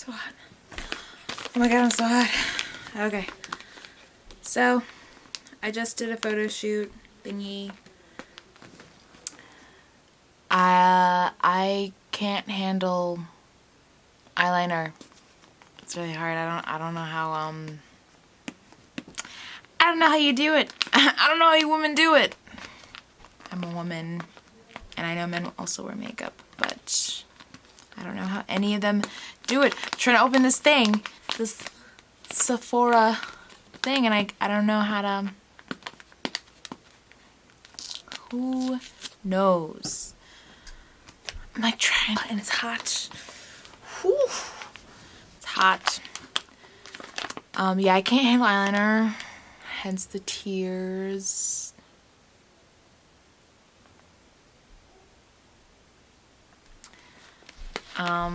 so hot. Oh my god, I'm so hot. Okay. So, I just did a photo shoot thingy. I can't handle eyeliner. It's really hard. I don't know how I don't know how you do it. I don't know how you women do it. I'm a woman, and I know men also wear makeup, but I don't know how any of them do it. I'm trying to open this thing, this Sephora thing, and I don't know how to. Who knows? I'm like trying, and it's hot. Whew. It's hot. Yeah, I can't handle eyeliner, hence the tears.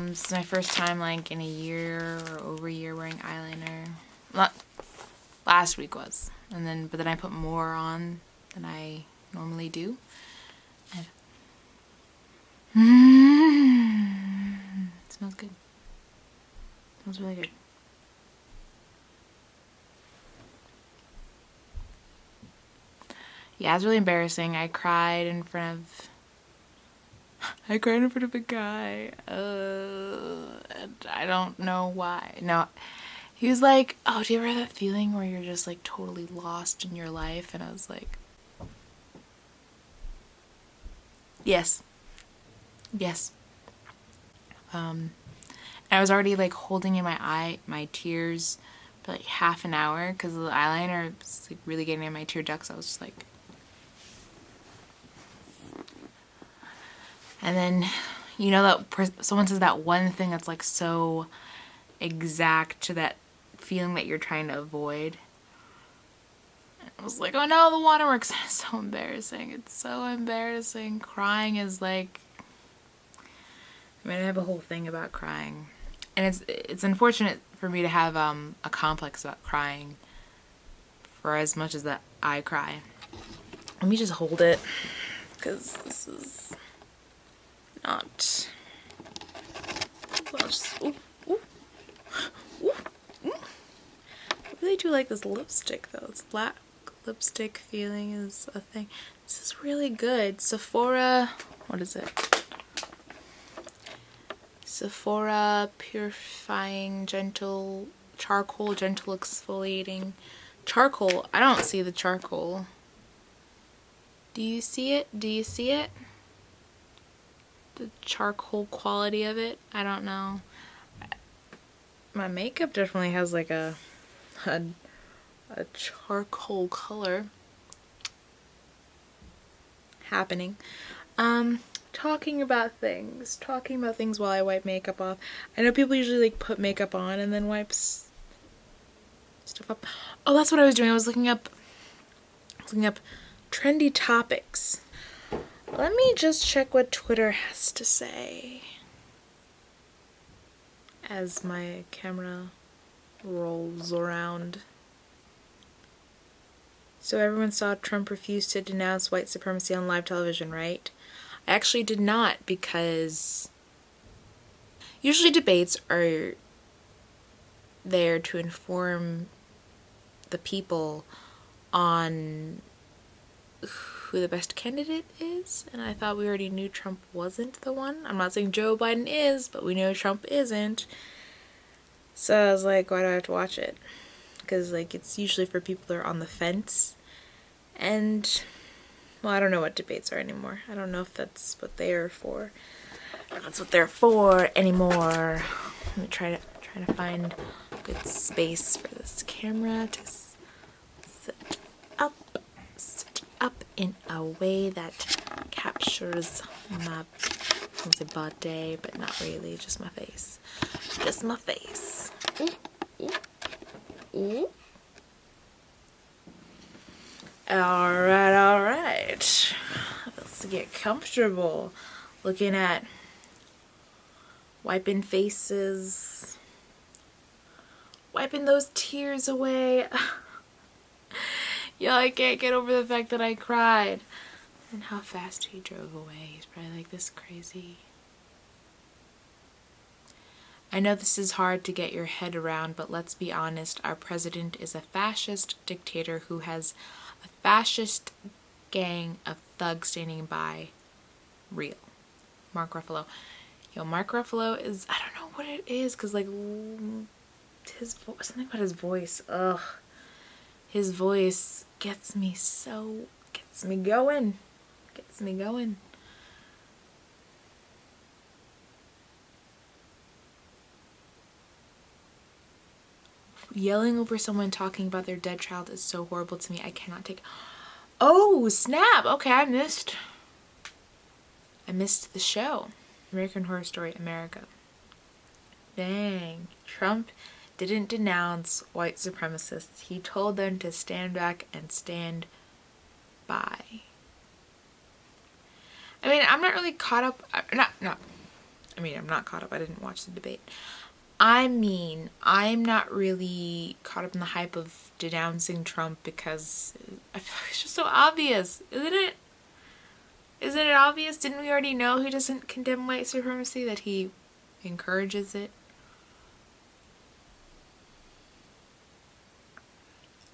This is my first time like in a year or over a year wearing eyeliner. Last week was, but then I put more on than I normally do. And it smells good. It smells really good. Yeah, it's really embarrassing. I cried in front of a guy. And I don't know why. No, he was like, "Oh, do you ever have that feeling where you're just like totally lost in your life?" And I was like, yes. And I was already like holding in my tears for like half an hour because the eyeliner was like really getting in my tear ducts. I was just like, and then, you know, that someone says that one thing that's like so exact to that feeling that you're trying to avoid. And I was like, oh no, the waterworks. It's so embarrassing. It's so embarrassing. Crying is like, I mean, I have a whole thing about crying, and it's unfortunate for me to have a complex about crying for as much as that I cry. Let me just hold it, because this is not. I'll just, ooh, ooh, ooh, ooh. I really do like this lipstick though. This black lipstick feeling is a thing. This is really good. Sephora, what is it? Sephora Purifying Gentle Charcoal Gentle Exfoliating Charcoal. I don't see the charcoal. Do you see it? Do you see it? The charcoal quality of it? I don't know. My makeup definitely has like a charcoal color happening. Talking about things while I wipe makeup off. I know people usually like put makeup on and then wipe stuff up. Oh, that's what I was doing. I was looking up trendy topics. Let me just check what Twitter has to say as my camera rolls around. So everyone saw Trump refuse to denounce white supremacy on live television, right? I actually did not, because usually debates are there to inform the people on who the best candidate is, and I thought we already knew Trump wasn't the one. I'm not saying Joe Biden is, but we know Trump isn't. So I was like, why do I have to watch it? Because like it's usually for people that are on the fence, and well, I don't know what debates are anymore. I don't know if that's what they're for. That's what they're for anymore. Let me try to find a good space for this camera to sit up in a way that captures my body, but not really, just my face. Just my face. Ooh, ooh, ooh. Alright. Let's get comfortable looking at wiping faces, wiping those tears away. Yo, I can't get over the fact that I cried. And how fast he drove away. He's probably like, this crazy. I know this is hard to get your head around, but let's be honest, our president is a fascist dictator who has a fascist gang of thugs standing by. Real. Mark Ruffalo. Yo, Mark Ruffalo is, I don't know what it is, because like something about his voice, ugh. His voice gets me going. Gets me going. Yelling over someone talking about their dead child is so horrible to me. I cannot take. Oh, snap. Okay, I missed the show. American Horror Story America. Dang. Trump didn't denounce white supremacists. He told them to stand back and stand by. I mean, I'm not really caught up. I'm not caught up. I didn't watch the debate. I mean, I'm not really caught up in the hype of denouncing Trump because I feel like it's just so obvious, isn't it? Isn't it obvious? Didn't we already know he doesn't condemn white supremacy, that he encourages it?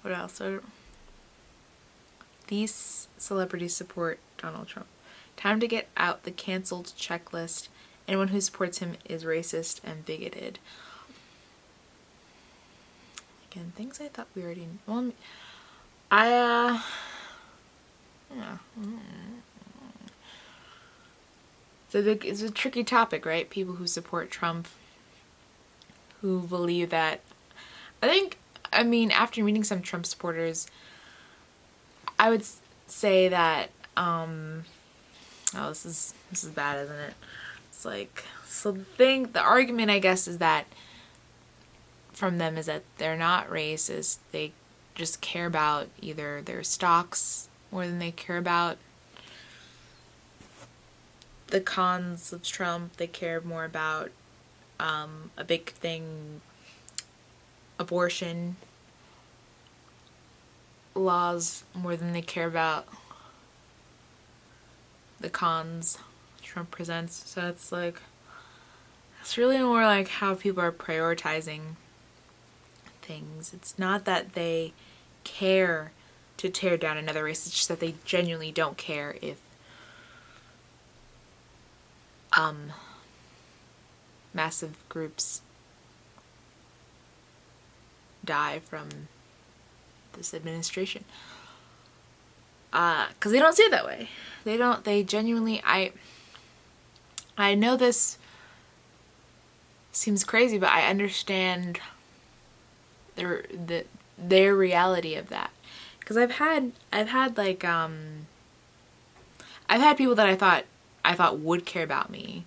What else? These celebrities support Donald Trump. Time to get out the canceled checklist. Anyone who supports him is racist and bigoted. Again, things I thought we already knew. Well, yeah. It's a tricky topic, right? People who support Trump, who believe that. After meeting some Trump supporters, I would say that, this is bad, isn't it? It's like, so the argument, I guess, is that from them is that they're not racist. They just care about either their stocks more than they care about the cons of Trump. They care more about a big thing, abortion laws, more than they care about the cons Trump presents. So it's like, it's really more like how people are prioritizing things. It's not that they care to tear down another race, it's just that they genuinely don't care if massive groups die from this administration. Because they don't see it that way. They genuinely, I know this seems crazy, but I understand their reality of that. Because I've had people that I thought would care about me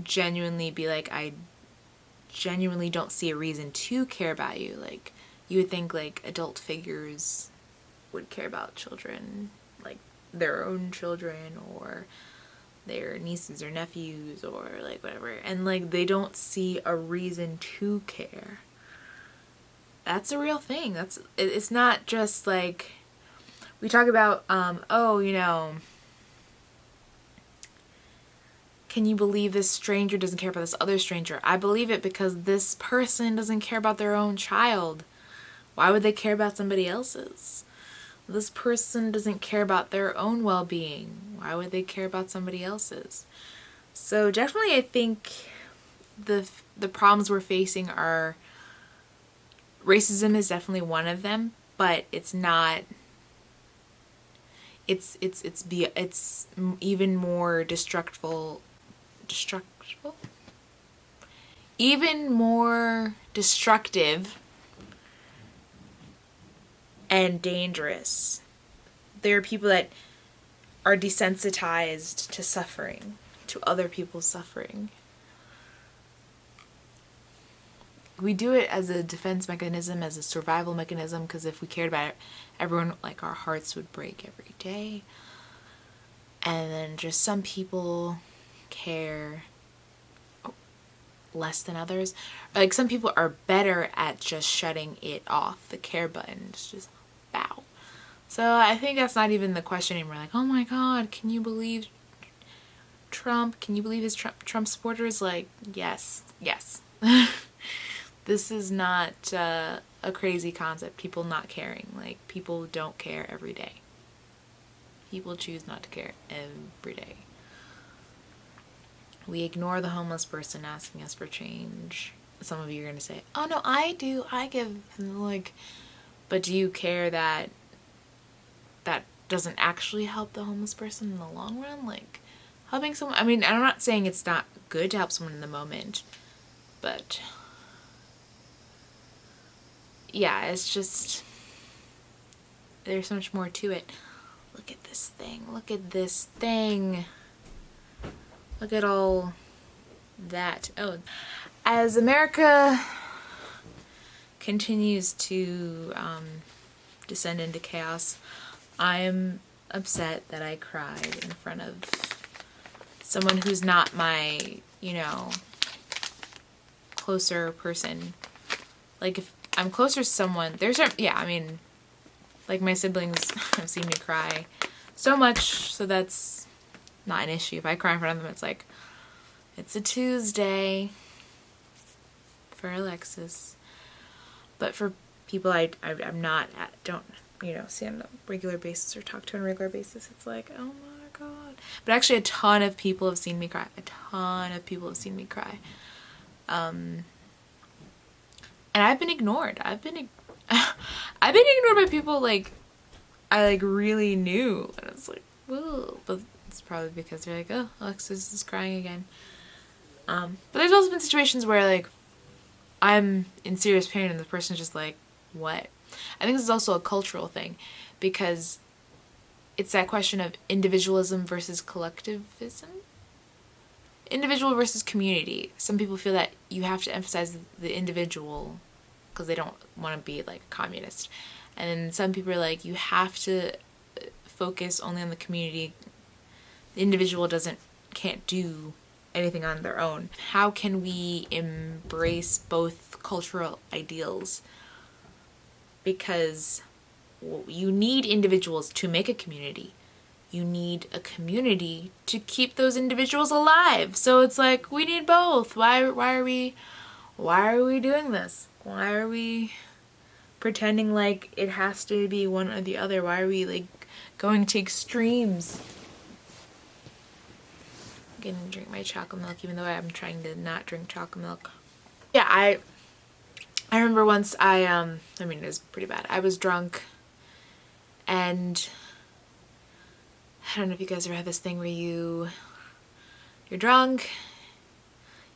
genuinely be like, I genuinely don't see a reason to care about you. Like, you would think like adult figures would care about children, like their own children or their nieces or nephews or like whatever, and like they don't see a reason to care. That's a real thing. It's not just like we talk about can you believe this stranger doesn't care about this other stranger? I believe it because this person doesn't care about their own child. Why would they care about somebody else's? This person doesn't care about their own well-being. Why would they care about somebody else's? So definitely I think the problems we're facing are, racism is definitely one of them, but it's not, it's even more even more destructive and dangerous. There are people that are desensitized to suffering, to other people's suffering. We do it as a defense mechanism, as a survival mechanism, because if we cared about it, everyone, like, our hearts would break every day. And then just some people care less than others. Like, some people are better at just shutting it off, the care button. It's just bow. So I think that's not even the question anymore. Like, oh my god, can you believe Trump. Can you believe his Trump supporters? Like, yes. This is not a crazy concept. People not caring. Like, people don't care every day. People choose not to care every day. We ignore the homeless person asking us for change. Some of you are going to say, oh no, I do. I give, like, but do you care that that doesn't actually help the homeless person in the long run? Like, helping someone, I mean, I'm not saying it's not good to help someone in the moment, but yeah, it's just, there's so much more to it. Look at this thing. Look at this thing. Look at all that. Oh, as America continues to descend into chaos, I'm upset that I cried in front of someone who's not my, you know, closer person. Like, if I'm closer to someone, there's a, yeah, I mean, like, my siblings have seen me cry so much, so that's not an issue. If I cry in front of them, it's like, it's a Tuesday for Alexis. But for people I'm not, don't, you know, see on a regular basis or talk to on a regular basis, it's like, oh my god. But actually a ton of people have seen me cry. A ton of people have seen me cry. And I've been ignored. I've been ignored by people like I like really knew, and it's like, whoa. But it's probably because they're like, oh, Alexis is crying again. But there's also been situations where like I'm in serious pain and the person's just like, what? I think this is also a cultural thing, because it's that question of individualism versus collectivism. Individual versus community. Some people feel that you have to emphasize the individual because they don't want to be like a communist. And then some people are like, you have to focus only on the community. The individual can't do anything on their own. How can we embrace both cultural ideals? Because you need individuals to make a community. You need a community to keep those individuals alive. So it's like, we need both. Why are we doing this? Why are we pretending like it has to be one or the other? Why are we like going to extremes? I'm gonna drink my chocolate milk even though I'm trying to not drink chocolate milk. Yeah, I remember once I mean, it was pretty bad. I was drunk, and I don't know if you guys ever had this thing where you're drunk,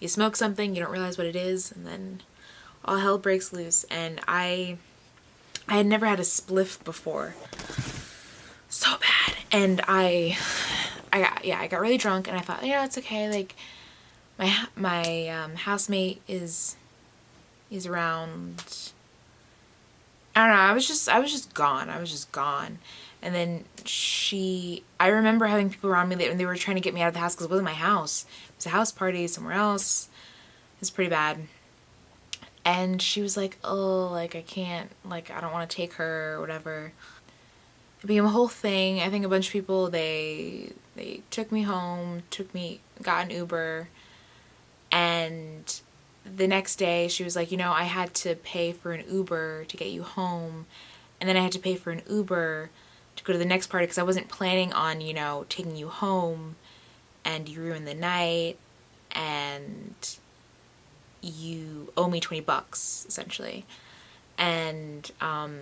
you smoke something, you don't realize what it is, and then all hell breaks loose. And I had never had a spliff before. So bad. And I got really drunk, and I thought, yeah, it's okay. Like, my housemate is around. I don't know. I was just gone. And then I remember having people around me and they were trying to get me out of the house because it wasn't my house. It was a house party somewhere else. It was pretty bad. And she was like, oh, like, I can't, like, I don't want to take her or whatever. It became a whole thing. I think a bunch of people, they took me home, got an Uber. And the next day she was like, you know, I had to pay for an Uber to get you home. And then I had to pay for an Uber to go to the next party because I wasn't planning on, you know, taking you home, and you ruined the night, and you owe me $20 essentially. And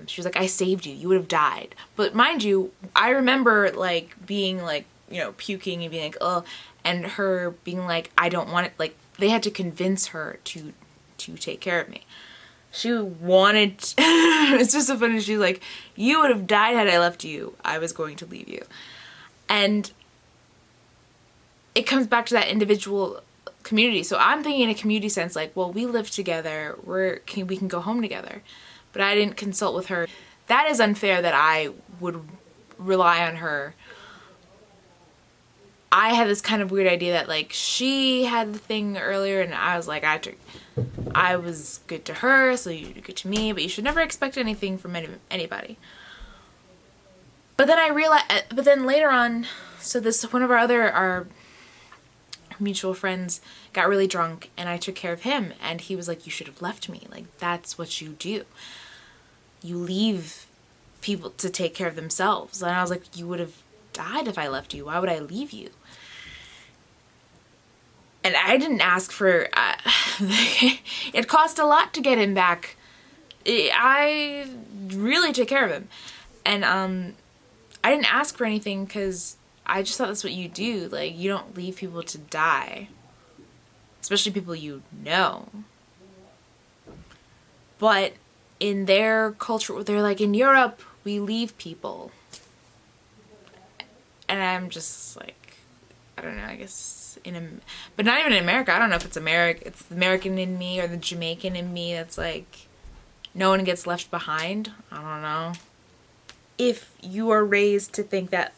she was like, I saved you. You would have died. But mind you, I remember like being like, you know, puking and being like, oh, and her being like, I don't want it. Like, they had to convince her to take care of me. She wanted it's just so funny. She's like, you would have died had I left you. I was going to leave you. And it comes back to that individual community. So I'm thinking in a community sense, like, well, we live together. We can go home together. But I didn't consult with her. That is unfair that I would rely on her. I had this kind of weird idea that like she had the thing earlier, and I was like, I was good to her, so you're good to me, but you should never expect anything from anybody. But then I realized, but then later on, so this, one of our mutual friends got really drunk and I took care of him, and he was like, you should have left me. Like, that's what you do. You leave people to take care of themselves. And I was like, you would have died if I left you. Why would I leave you? And I didn't ask for, it cost a lot to get him back. I really took care of him. And I didn't ask for anything because I just thought that's what you do. Like, you don't leave people to die. Especially people you know. But in their culture, they're like, in Europe, we leave people. And I'm just like, I don't know, I guess but not even in America. I don't know if it's the American in me or the Jamaican in me that's like, no one gets left behind. I don't know. If you are raised to think that,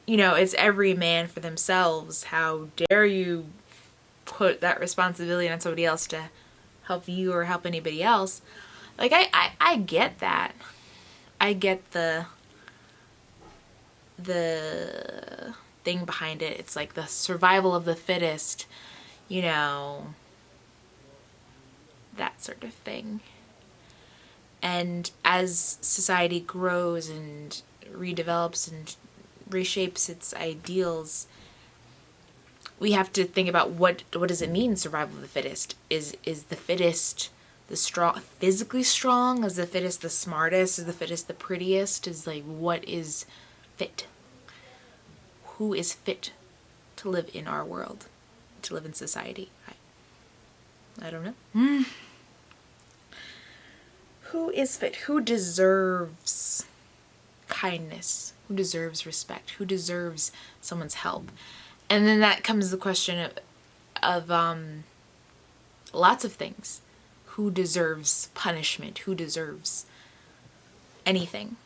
you know, it's every man for themselves, how dare you put that responsibility on somebody else to help you or help anybody else? Like, I get that. I get the thing behind it. It's like the survival of the fittest, you know, that sort of thing. And as society grows and redevelops and reshapes its ideals, we have to think about what does it mean, survival of the fittest? Is the fittest the strong, physically strong? Is the fittest the smartest? Is the fittest the prettiest? Is like, what is fit? Who is fit to live in our world, to live in society? I don't know. Who is fit? Who deserves kindness? Who deserves respect? Who deserves someone's help? And then that comes the question of lots of things. Who deserves punishment? Who deserves anything?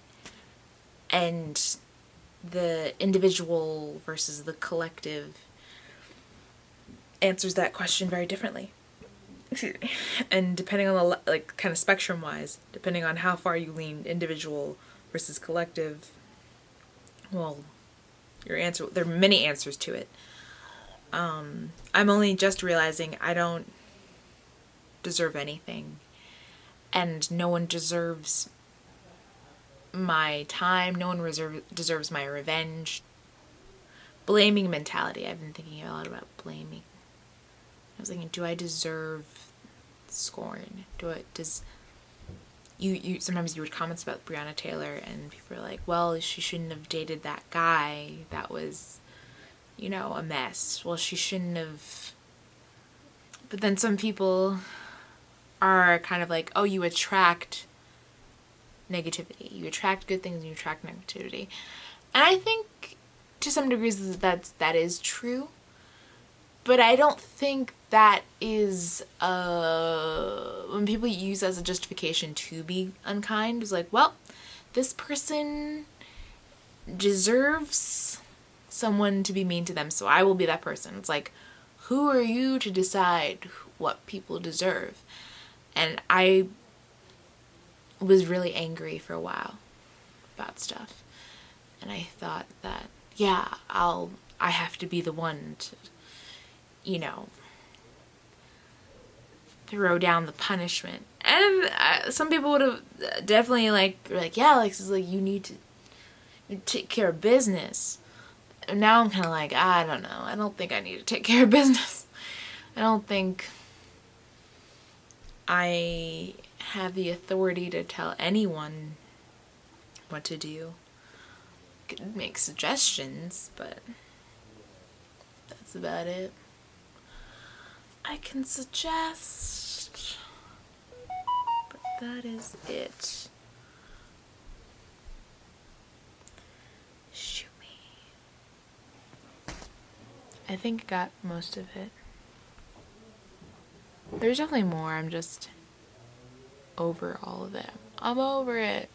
And the individual versus the collective answers that question very differently. Excuse me. And depending on the, like, kind of spectrum wise, depending on how far you lean individual versus collective, well, your answer, there are many answers to it. I'm only just realizing I don't deserve anything, and no one deserves my time, no one deserves my revenge. Blaming mentality. I've been thinking a lot about blaming. I was thinking, do I deserve scorn? You sometimes you read comments about Breonna Taylor and people are like, well, she shouldn't have dated that guy. That was, you know, a mess. Well, she shouldn't have. But then some people are kind of like, oh, you attract negativity. You attract good things and you attract negativity. And I think to some degrees that is true. But I don't think that is when people use as a justification to be unkind. It's like, well, this person deserves someone to be mean to them, so I will be that person. It's like, who are you to decide what people deserve? And I was really angry for a while about stuff. And I thought that, yeah, I have to be the one to, you know, throw down the punishment. And some people would have definitely like, yeah, like, it's like, you need to take care of business. And now I'm kind of like, I don't know. I don't think I need to take care of business. I don't think I have the authority to tell anyone what to do. I could make suggestions, but that's about it. I can suggest, but that is it. Shoot me. I think I got most of it. There's definitely more, I'm just over all of it. I'm over it.